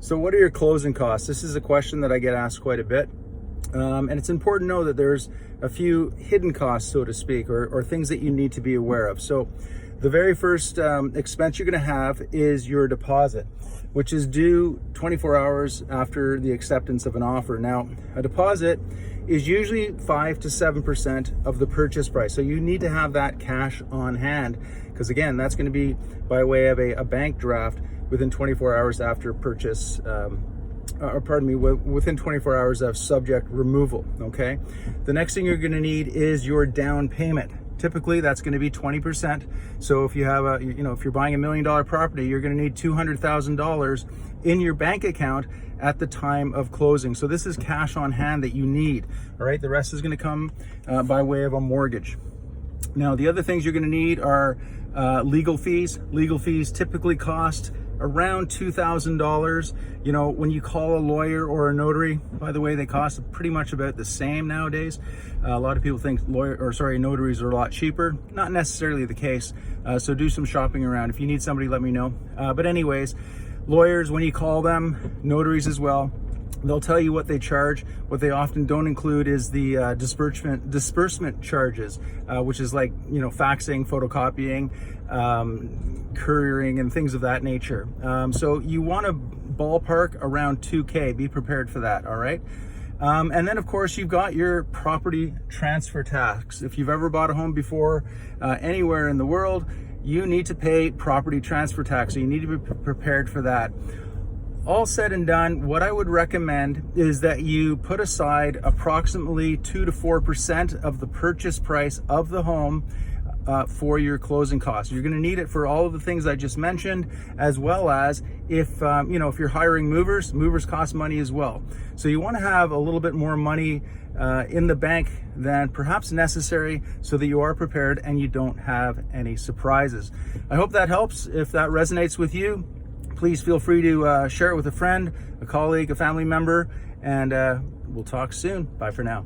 So what are your closing costs? This is a question that I get asked quite a bit. And it's important to know that there's a few hidden costs, so to speak, or things that you need to be aware of. So the very first expense you're going to have is your deposit, which is due 24 hours after the acceptance of an offer. Now, a deposit is usually 5 to 7% of the purchase price. So you need to have that cash on hand, because again, that's going to be by way of a bank draft within 24 hours after purchase, within 24 hours of subject removal, okay? The next thing you're gonna need is your down payment. Typically, that's gonna be 20%. So if you have if you're buying $1 million property, you're gonna need $200,000 in your bank account at the time of closing. So this is cash on hand that you need, all right? The rest is gonna come by way of a mortgage. Now, the other things you're gonna need are legal fees. Legal fees typically cost around $2,000. You know, when you call a lawyer or a notary, by the way, they cost pretty much about the same nowadays. A lot of people think notaries are a lot cheaper. Not necessarily the case. So do some shopping around. If you need somebody, let me know. But anyways, lawyers, when you call them, notaries as well, they'll tell you what they charge. What they often don't include is the disbursement charges, which is like, faxing, photocopying, couriering, and things of that nature. So you want to ballpark around 2K. Be prepared for that, all right? And then, of course, you've got your property transfer tax. If you've ever bought a home before, anywhere in the world, you need to pay property transfer tax. So you need to be prepared for that. All said and done, what I would recommend is that you put aside approximately 2 to 4% of the purchase price of the home for your closing costs. You're going to need it for all of the things I just mentioned, as well as if you're hiring movers cost money as well. So you want to have a little bit more money in the bank than perhaps necessary, so that you are prepared and you don't have any surprises. I hope that helps. If that resonates with you, please feel free to share it with a friend, a colleague, a family member, and we'll talk soon. Bye for now.